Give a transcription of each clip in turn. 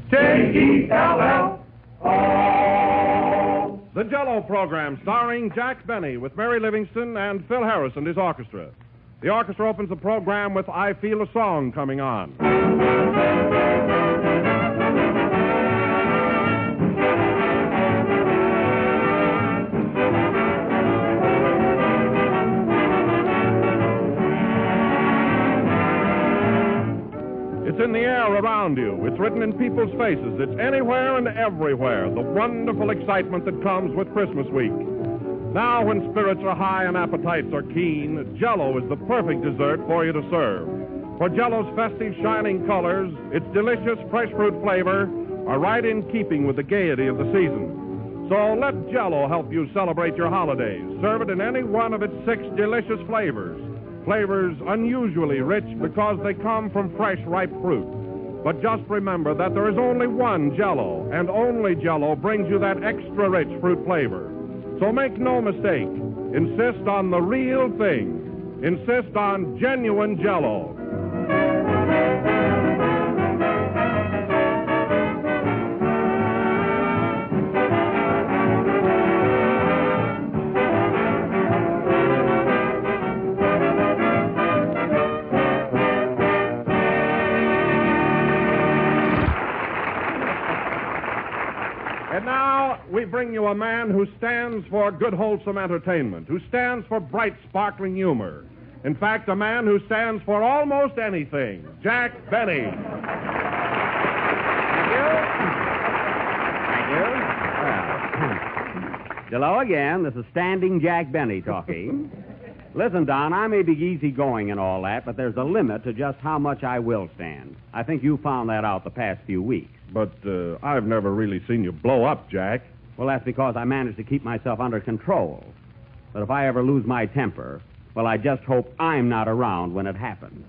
Jell-O. The Jell-O program starring Jack Benny with Mary Livingston and Phil Harris and his orchestra. The orchestra opens the program with I Feel a Song coming on. It's in the air around you. It's written in people's faces. It's anywhere and everywhere. The wonderful excitement that comes with Christmas week. Now, when spirits are high and appetites are keen, Jell-O is the perfect dessert for you to serve. For Jell-O's festive, shining colors, its delicious fresh fruit flavor are right in keeping with the gaiety of the season. So let Jell-O help you celebrate your holidays. Serve it in any one of its 6 delicious flavors. Flavors unusually rich because they come from fresh, ripe fruit. But just remember that there is only one Jell-O, and only Jell-O brings you that extra rich fruit flavor. So make no mistake. Insist on the real thing. Insist on genuine Jell-O. And now we bring you a man who stands for good, wholesome entertainment, who stands for bright, sparkling humor. In fact, a man who stands for almost anything, Jack Benny. Thank you. Hello again. This is Standing Jack Benny talking. Listen, Don, I may be easygoing and all that, but there's a limit to just how much I will stand. I think you found that out the past few weeks. But I've never really seen you blow up, Jack. Well, that's because I managed to keep myself under control. But if I ever lose my temper, well, I just hope I'm not around when it happens.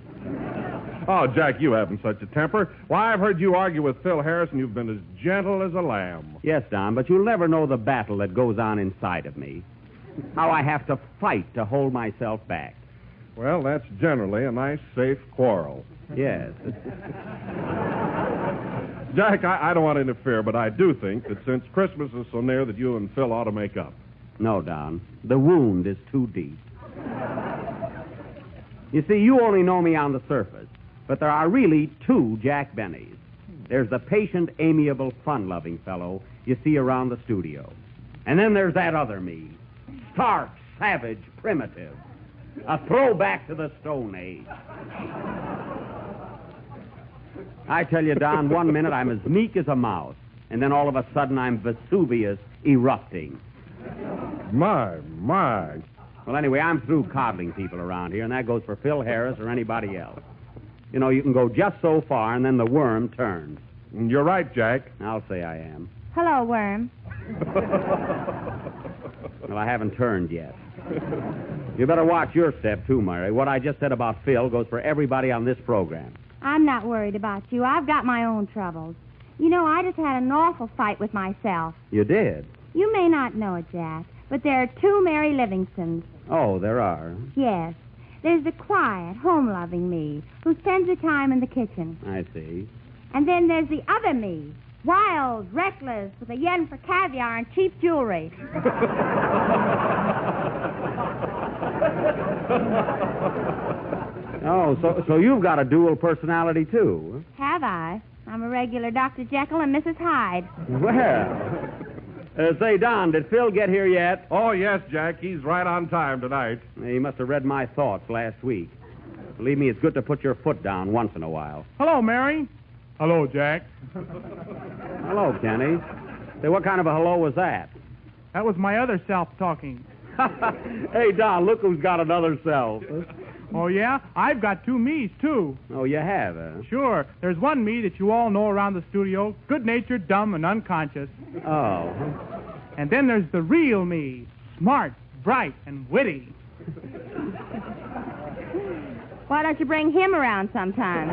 Oh, Jack, you haven't such a temper. Why, I've heard you argue with Phil Harris, and you've been as gentle as a lamb. Yes, Don, but you'll never know the battle that goes on inside of me. How I have to fight to hold myself back. Well, that's generally a nice, safe quarrel. Yes. Jack, I don't want to interfere, but I do think that since Christmas is so near that you and Phil ought to make up. No, Don. The wound is too deep. You see, you only know me on the surface, but there are really 2 Jack Bennys. There's the patient, amiable, fun-loving fellow you see around the studio. And then there's that other me. Stark, savage, primitive. A throwback to the Stone Age. I tell you, Don, one minute I'm as meek as a mouse, and then all of a sudden I'm Vesuvius erupting. My. Well, anyway, I'm through coddling people around here, and that goes for Phil Harris or anybody else. You know, you can go just so far, and then the worm turns. You're right, Jack. I'll say I am. Hello, worm. Well, I haven't turned yet. You better watch your step, too, Mary. What I just said about Phil goes for everybody on this program. I'm not worried about you. I've got my own troubles. You know, I just had an awful fight with myself. You did? You may not know it, Jack, but there are 2 Mary Livingstons. Oh, there are? Yes. There's the quiet, home-loving me, who spends her time in the kitchen. I see. And then there's the other me, wild, reckless, with a yen for caviar and cheap jewelry. Oh, so you've got a dual personality, too? Have I? I'm a regular Dr. Jekyll and Mrs. Hyde. Well, say, Don, did Phil get here yet? Oh, yes, Jack. He's right on time tonight. He must have read my thoughts last week. Believe me, it's good to put your foot down once in a while. Hello, Mary. Hello, Jack. Hello, Kenny. Say, what kind of a hello was that? That was my other self talking. Hey, Don, look who's got another self. Oh, yeah? I've got 2 me's, too. Oh, you have, huh? Sure. There's one me that you all know around the studio, good-natured, dumb, and unconscious. Oh. And then there's the real me, smart, bright, and witty. Why don't you bring him around sometime?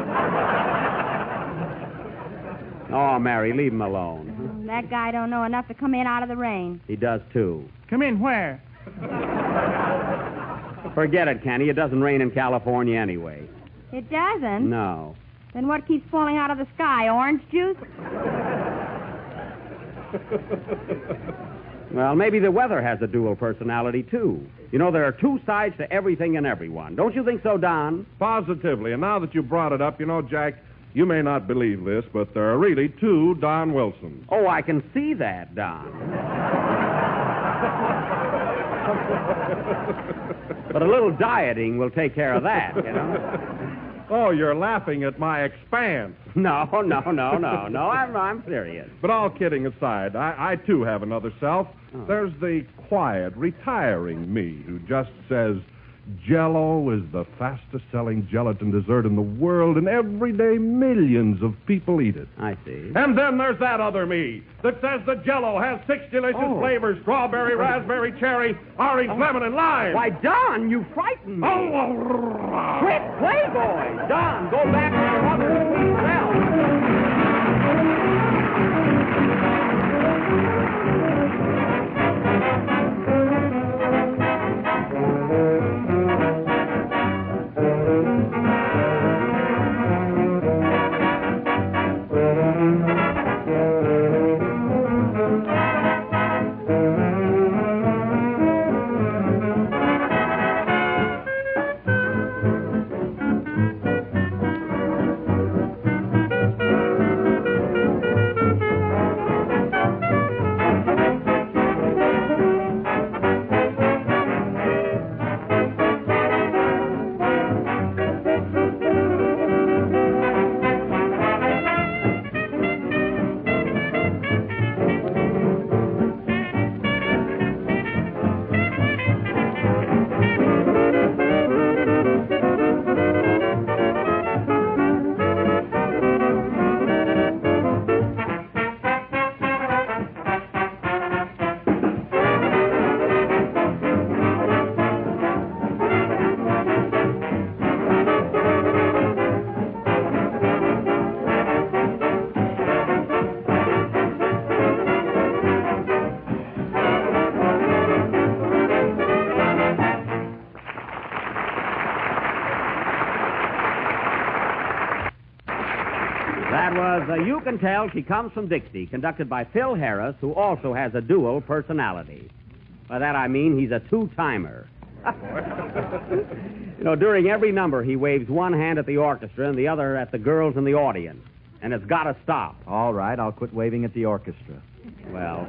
Oh, Mary, leave him alone. That guy don't know enough to come in out of the rain. He does, too. Come in where? Forget it, Kenny. It doesn't rain in California anyway. It doesn't? No. Then what keeps falling out of the sky? Orange juice? Well, maybe the weather has a dual personality, too. You know, there are two sides to everything and everyone. Don't you think so, Don? Positively. And now that you brought it up, you know, Jack, you may not believe this, but there are really two Don Wilsons. Oh, I can see that, Don. But a little dieting will take care of that, you know. Oh, you're laughing at my expanse. No. I'm serious. But all kidding aside, I too have another self. Oh. There's the quiet, retiring me who just says, Jell-O is the fastest-selling gelatin dessert in the world, and every day millions of people eat it. I see. And then there's that other me that says the Jell-O has 6 delicious flavors: strawberry, raspberry, cherry, orange, lemon, and lime. Why, Don, you frightened me. Oh, Quit, Playboy. Don, go back to your other sweet self. That was You Can Tell She Comes from Dixie, conducted by Phil Harris, who also has a dual personality. By that I mean he's a two-timer. You know, during every number, he waves one hand at the orchestra and the other at the girls in the audience. And it's got to stop. All right, I'll quit waving at the orchestra. Well,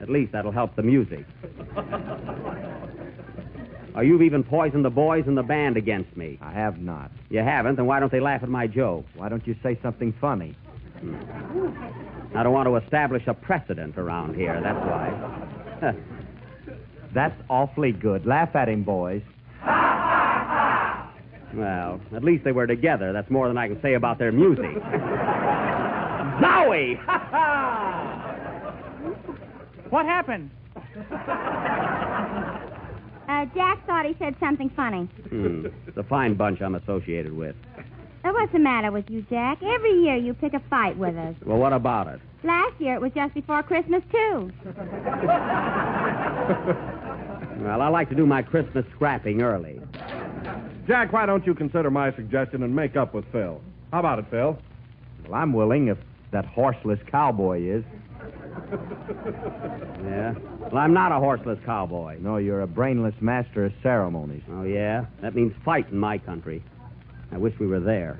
at least that'll help the music. Or you've even poisoned the boys in the band against me. I have not. You haven't, then why don't they laugh at my jokes? Why don't you say something funny? I don't want to establish a precedent around here, that's why. That's awfully good. Laugh at him, boys. Well, at least they were together. That's more than I can say about their music. Zowie! What happened? Jack thought he said something funny. It's a fine bunch I'm associated with. What's the matter with you, Jack? Every year you pick a fight with us. Well, what about it? Last year it was just before Christmas, too. Well, I like to do my Christmas scrapping early. Jack, why don't you consider my suggestion and make up with Phil? How about it, Phil? Well, I'm willing if that horseless cowboy is. Yeah? Well, I'm not a horseless cowboy. No, you're a brainless master of ceremonies. Oh, yeah? That means fight in my country. I wish we were there.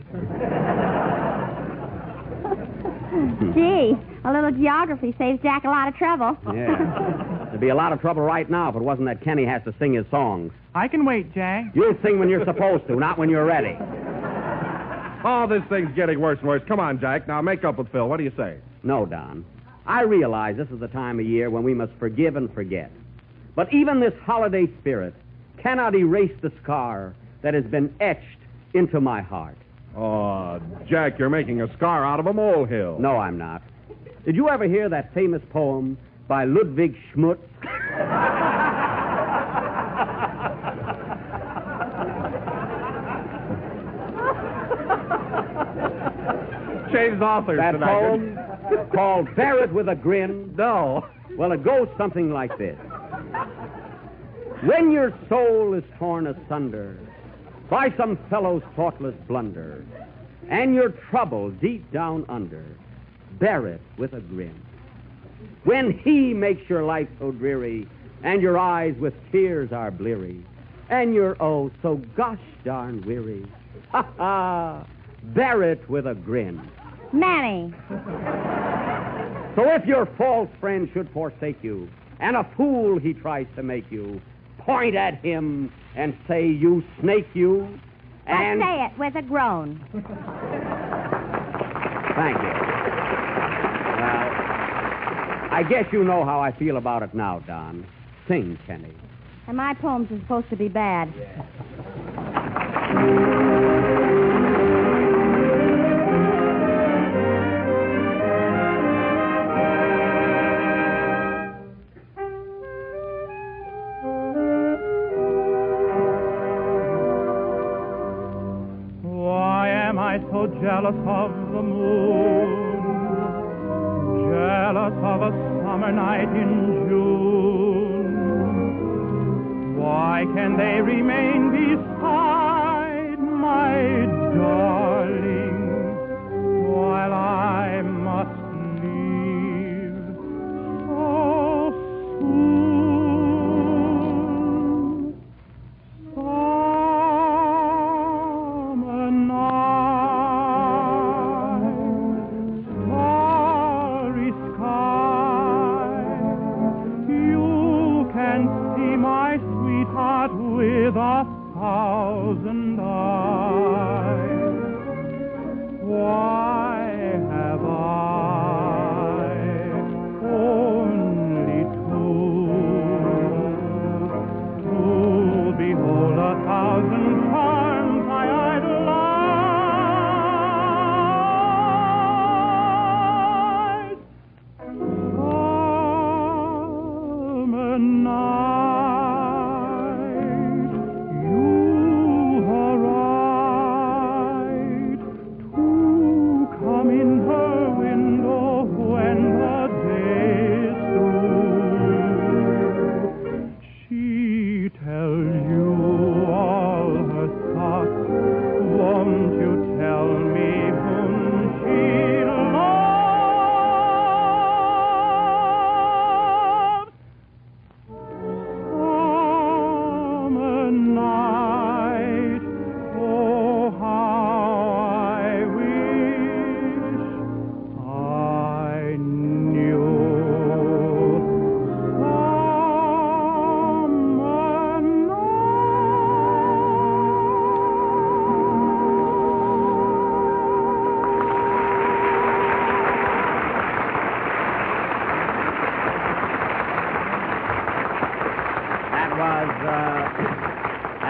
Gee, a little geography saves Jack a lot of trouble. Yeah. There'd be a lot of trouble right now if it wasn't that Kenny has to sing his songs. I can wait, Jack. You'll sing when you're supposed to, not when you're ready. Oh, this thing's getting worse and worse. Come on, Jack. Now make up with Phil. What do you say? No, Don. I realize this is the time of year when we must forgive and forget. But even this holiday spirit cannot erase the scar that has been etched into my heart. Oh, Jack, you're making a scar out of a molehill. No, I'm not. Did you ever hear that famous poem by Ludwig Schmutz? Changed authors That tonight. poem called Bear It With a Grin? No. Well, it goes something like this. When your soul is torn asunder by some fellow's thoughtless blunder, and your trouble deep down under, bear it with a grin. When he makes your life so dreary, and your eyes with tears are bleary, and you're oh so gosh darn weary, ha ha, bear it with a grin. Manny. So if your false friend should forsake you, and a fool he tries to make you, point at him and say, you snake you, and... Say it with a groan. Thank you. Well, I guess you know how I feel about it now, Don. Sing, Kenny. And my poems are supposed to be bad. Why am I so jealous of the moon? Jealous of a summer night in June. Why can they remain beside my darling while I must leave so soon? Summer night, starry sky, you can see my sweetheart with a thousand eyes. Why have I only two to behold a thousand charms I idolize? Summer night, you are right to come in her window when the day is through. She tells you all her thoughts. Won't you tell me whom she loves? Summer night, oh how I wish I knew. Summer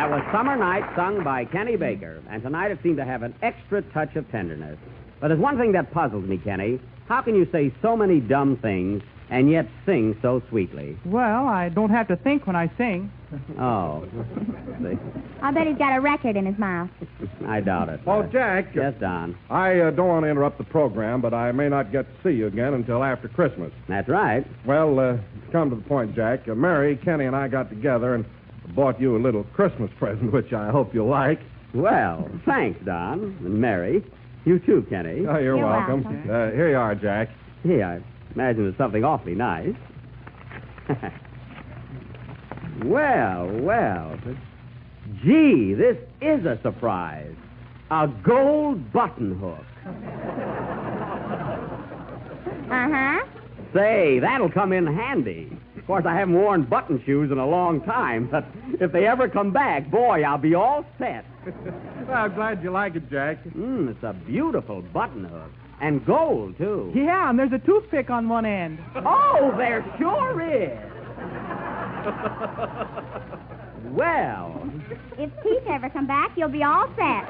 That was Summer Night, sung by Kenny Baker. And tonight it seemed to have an extra touch of tenderness. But there's one thing that puzzles me, Kenny. How can you say so many dumb things and yet sing so sweetly? Well, I don't have to think when I sing. Oh. See, I bet he's got a record in his mouth. I doubt it. Oh, Jack. Yes, Don. I don't want to interrupt the program, but I may not get to see you again until after Christmas. That's right. Well, to come to the point, Jack, Mary, Kenny, and I got together and bought you a little Christmas present, which I hope you'll like. Well, thanks, Don. And Mary. You too, Kenny. Oh, you're You're welcome. welcome. Here you are, Jack. Hey, I imagine it's something awfully nice. Well. Gee, this is a surprise. A gold button hook. Uh-huh. Say, that'll come in handy. Of course, I haven't worn button shoes in a long time, but if they ever come back, boy, I'll be all set. Well, I'm glad you like it, Jack. It's a beautiful button hook. And gold, too. Yeah, and there's a toothpick on one end. Oh, there sure is. Well. If teeth ever come back, you'll be all set.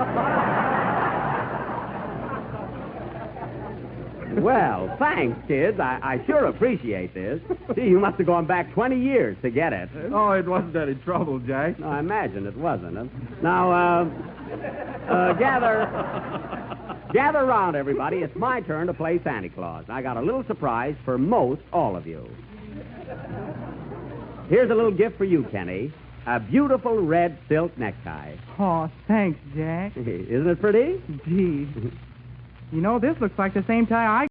Well, thanks, kids. I sure appreciate this. Gee, you must have gone back 20 years to get it. Oh, it wasn't any trouble, Jack. No, I imagine it wasn't. Now, gather around, everybody. It's my turn to play Santa Claus. I got a little surprise for most all of you. Here's a little gift for you, Kenny. a beautiful red silk necktie. Oh, thanks, Jack. Isn't it pretty? Gee. You know, this looks like the same tie I